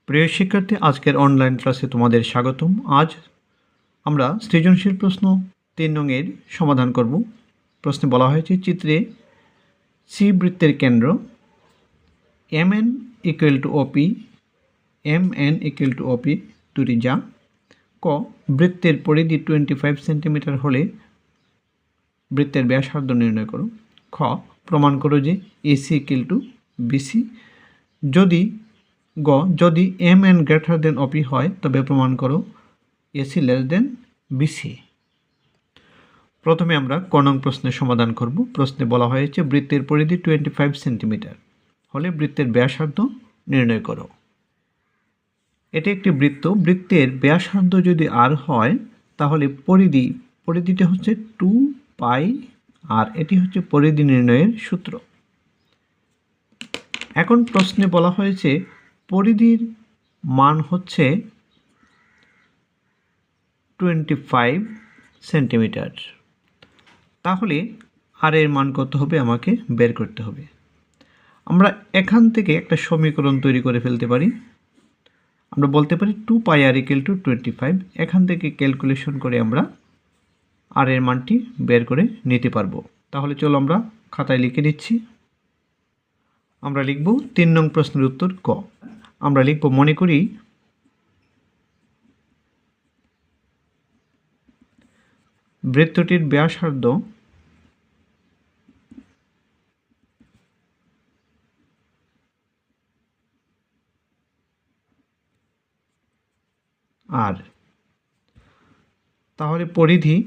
প্রিয় শিক্ষার্থী, আজকের অনলাইন ক্লাসে তোমাদের স্বাগতম। আজ আমরা সৃজনশীল প্রশ্ন 3 নংয়ের সমাধান করব। প্রশ্নে বলা হয়েছে চিত্রে সি বৃত্তের কেন্দ্র MN = OP, MN = OP দুটি যা ক বৃত্তের পরিধি 25 সেন্টিমিটার হলে বৃত্তের ব্যাসার্ধ নির্ণয় করো। খ প্রমাণ করো যে AC = BC। যদি MN > OP হয় তবে প্রমাণ করো AC BC। প্রথমে আমরা ক নং প্রশ্নের সমাধান করব। প্রশ্নে বলা হয়েছে বৃত্তের পরিধি 25 সেন্টিমিটার হলে বৃত্তের ব্যাসার্ধ নির্ণয় করো। এটি একটি বৃত্ত। বৃত্তের ব্যাসার্ধ যদি r হয় তাহলে পরিধিটা হচ্ছে 2πr। এটি হচ্ছে পরিধি নির্ণয়ের সূত্র। এখন প্রশ্নে বলা হয়েছে পরিধির মান হচ্ছে 25 সেন্টিমিটার, তাহলে আর এর মান কত হবে আমাকে বের করতে হবে। আমরা এখান থেকে একটা সমীকরণ তৈরি করে ফেলতে পারি। আমরা বলতে পারি 2πr = 25। এখান থেকে ক্যালকুলেশন করে আমরা আর এর মানটি বের করে নিতে পারবো। তাহলে চলো আমরা খাতায় লিখে নিচ্ছি। আমরা লিখব 3 নং প্রশ্নের উত্তর ক। আমরা লিখব মনে করি বৃত্তটির ব্যাসার্ধ r, তাহলে পরিধির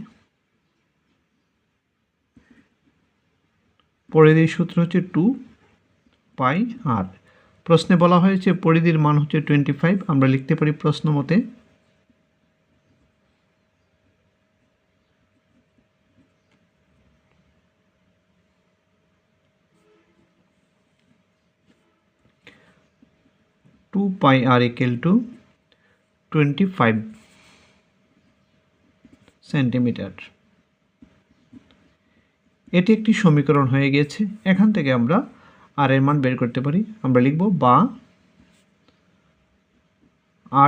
সূত্র হচ্ছে 2πr। প্রশ্নে বলা হয়েছে পরিধির মান হচ্ছে 25। আমরা লিখতে পারি প্রশ্ন মতে 2πr = 25 সেন্টিমিটার। এটি একটি সমীকরণ হয়ে গেছে। এখান থেকে আমরা আর এর মান বের করতে পারি। আমরা লিখব বা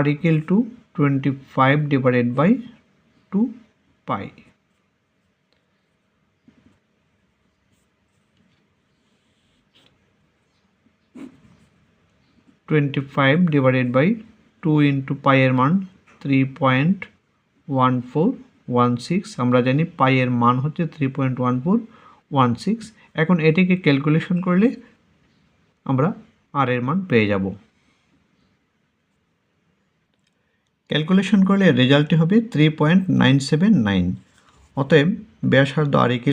r = 25/2π। (2 এর মান 3.1416। আমরা জানি পাই এর মান হচ্ছে 3.1416। এখন এটিকে ক্যালকুলেশন করলে আমরা আর এর মান পেয়ে যাব। ক্যালকুলেশন করলে রেজাল্টটি হবে 3.979। অতএব ব্যাসার্ধ r =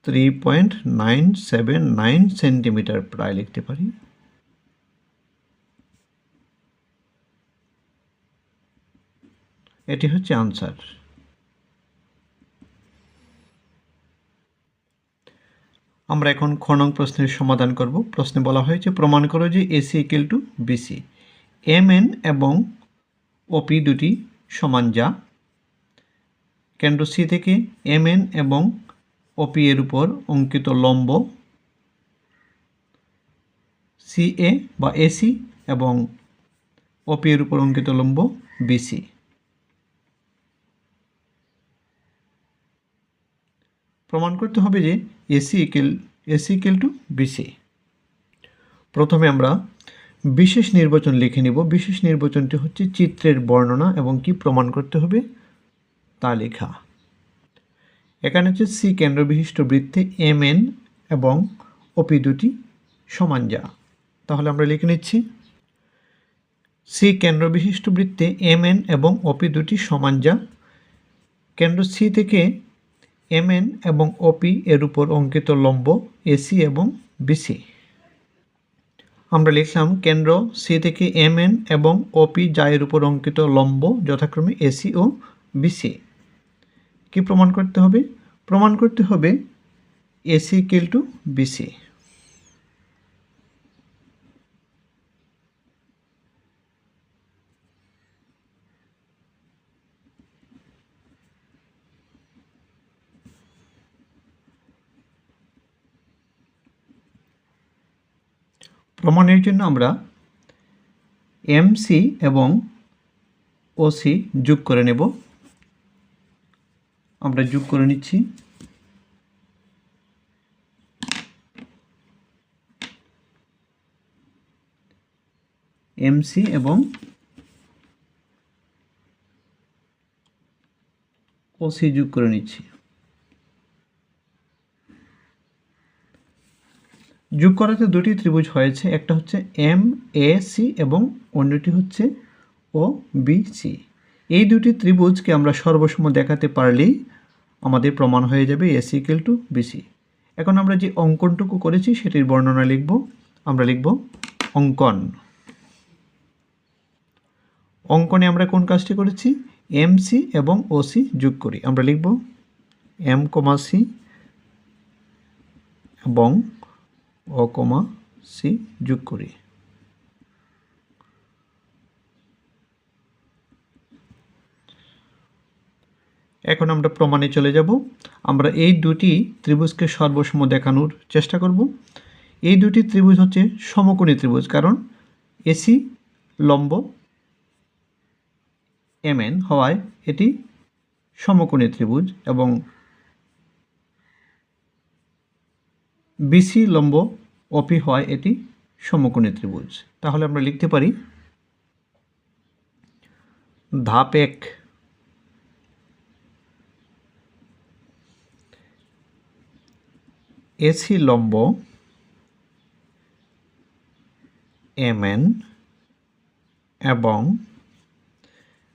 3.979 সেন্টিমিটার প্রায় লিখতে পারি। এটি হচ্ছে আনসার। আমরা এখন খ নং প্রশ্নের সমাধান করব। প্রশ্নে বলা হয়েছে প্রমাণ করো যে AC = BC। MN এবং OP দুটি সমান যা কেন্দ্র C থেকে MN এবং OP এর উপর অঙ্কিত লম্ব CA বা AC এবং OP এর উপর অঙ্কিত লম্ব BC। প্রমাণ করতে হবে যে AC = BC। প্রথমে আমরা বিশেষ নির্বাচন লিখে নিব। বিশেষ নির্বাচনটি হচ্ছে চিত্রের বর্ণনা এবং কি প্রমাণ করতে হবে তা লেখা। এখানে হচ্ছে C কেন্দ্রবিশিষ্ট বৃত্তে MN এবং OP দুটি সমান যা। তাহলে আমরা লিখে নিচ্ছি C কেন্দ্রবিশিষ্ট বৃত্তে MN এবং OP দুটি সমান যা কেন্দ্র C থেকে MN এবং OP এর উপর অঙ্কিত লম্ব AC এবং BC। আমরা লিখলাম কেন্দ্র C থেকে MN এবং OP যা এর উপর অঙ্কিত লম্ব যথাক্রমে AC ও BC। কি প্রমাণ করতে হবে? প্রমাণ করতে হবে AC = BC। প্রমাণের জন্য আমরা এমসি এবং ওসি যোগ করে নেব। আমরা যোগ করে নিচ্ছি। এমসি এবং ওসি যোগ করে নিচ্ছি। যোগ করাতে দুটি ত্রিভুজ হয়েছে, একটা হচ্ছে এম এ সি এবং অন্যটি হচ্ছে ও বি সি। এই দুটি ত্রিভুজকে আমরা সর্বসম দেখাতে পারলেই আমাদের প্রমাণ হয়ে যাবে এসি ইকুয়াল টু বিসি। এখন আমরা যে অঙ্কনটুকু করেছি সেটির বর্ণনা লিখব। আমরা লিখব অঙ্কন। অঙ্কনে আমরা কোন কাজটি করেছি? এমসি এবং ওসি যোগ করি। আমরা লিখব এম কমা সি এবং ও কমা সি যোগ করি। এখন আমরা প্রমাণে চলে যাব। আমরা এই দুটি ত্রিভুজকে সর্বসম দেখানোর চেষ্টা করব। এই দুটি ত্রিভুজ হচ্ছে সমকোণী ত্রিভুজ, কারণ এসি লম্ব এমএন হওয়ায় এটি সমকোণী ত্রিভুজ এবং বিসি লম্ব ওপি হওয়ায় এটি সমকোণী ত্রিভুজ। তাহলে আমরা লিখতে পারি ধাপ 1, এসি লম্ব এমএন এবং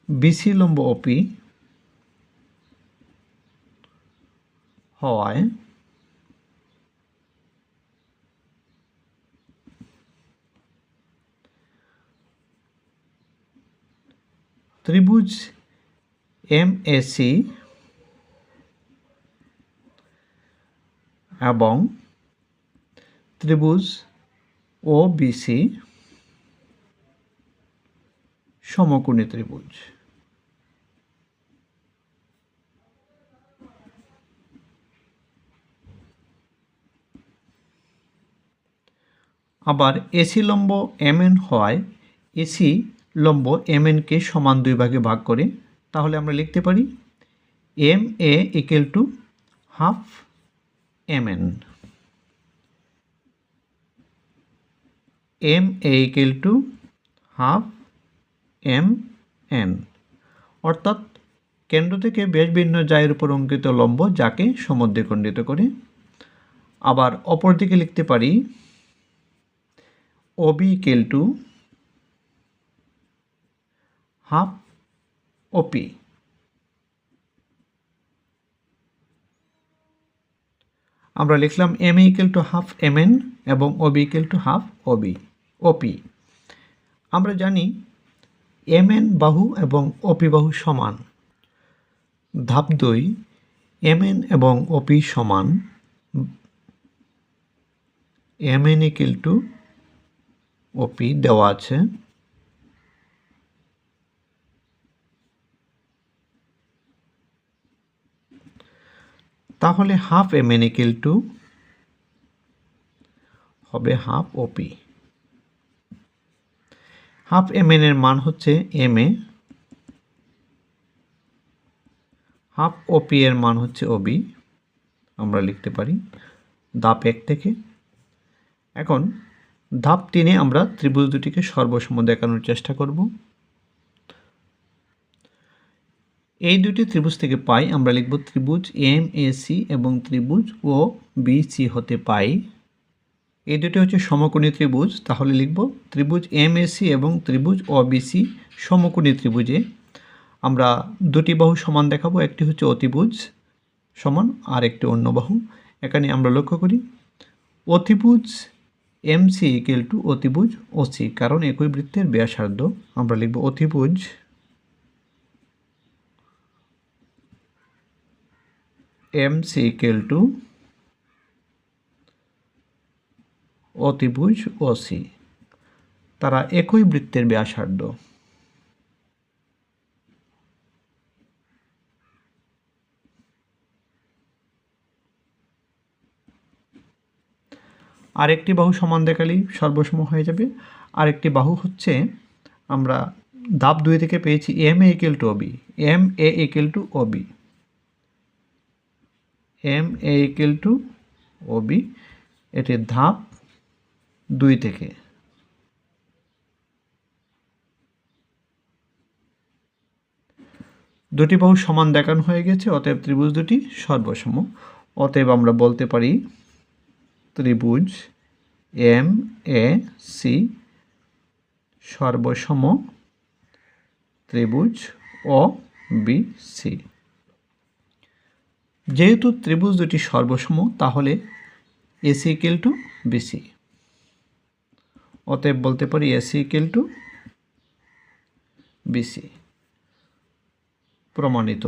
বিসি লম্ব ওপি হওয়ায় ত্রিভুজ এমএসি এবং ত্রিভুজ ওবিসি সমকোণী ত্রিভুজ। আবার এসি লম্ব এমএন হওয়ায় এসি লম্ব এমএনকে সমান দুই ভাগে ভাগ করে। তাহলে আমরা লিখতে পারি M A equal to half MN, M A equal to half M N, অর্থাৎ কেন্দ্র থেকে ব্যাসভিন্ন জায়ের উপর অঙ্কিত লম্ব যাকে সমদ্বিখণ্ডিত করে। আবার অপরদিকে লিখতে পারি OB equal to half OP. আমরা লিখলাম M A equal to half MN এবং OB equal to half OP. আমরা জানি এমএন বাহু এবং ওপি বাহু সমান। ধাপ 2, এমএন এবং ওপি সমান এমএন ইকুয়াল টু ওপি দেওয়া আছে। তাহলে হাফ এমএন ইকুয়াল টু হবে হাফ ওপি। হাফ এমএন এর মান হচ্ছে এম এ, হাফ ওপি এর মান হচ্ছে ওবি। আমরা লিখতে পারি ধাপ 1 থেকে। এখন ধাপ 3-এ আমরা ত্রিভুজ দুটিকে সর্বসম দেখানোর চেষ্টা করব। এই দুটি ত্রিভুজ থেকে পাই আমরা লিখব ত্রিভুজ এম এ সি এবং ত্রিভুজ ও বি সি হতে পাই। এই দুটি হচ্ছে সমকোণী ত্রিভুজ। তাহলে লিখব ত্রিভুজ এম এ সি এবং ত্রিভুজ ও বি সি সমকোণী ত্রিভুজে আমরা দুটি বাহু সমান দেখাবো। একটি হচ্ছে অতিভুজ সমান আর একটি অন্য বাহু। এখানে আমরা লক্ষ্য করি অতিভুজ এম সি ইকুয়াল টু অতিভুজ ও সি, কারণ একই বৃত্তের ব্যাসার্ধ। আমরা লিখব অতিভুজ এম সি ইকুয়াল টু অতিভুজ ও সি, তারা একই বৃত্তের ব্যাসার্ধ। আরেকটি বাহু সমান দেখালেই সর্বসম হয়ে যাবে। আরেকটি বাহু হচ্ছে আমরা ধাপ 2 থেকে পেয়েছি M A equal to OB, M A equal to OB, M A equal to OB, এটি ধাপ 2 থেকে। দুটি বাহু সমান দেখানো হয়ে গেছে, অতএব ত্রিভুজ দুটি সর্বসম। অতএব আমরা বলতে পারি ত্রিভুজ এম এ সি সর্বসম ত্রিভুজ ও বি সি। যেহেতু ত্রিভুজ দুটি সর্বসম তাহলে এসি ইকুয়াল টু বিসি। অতএব বলতে পারি এসি ইকুয়াল টু বিসি। প্রমাণিত।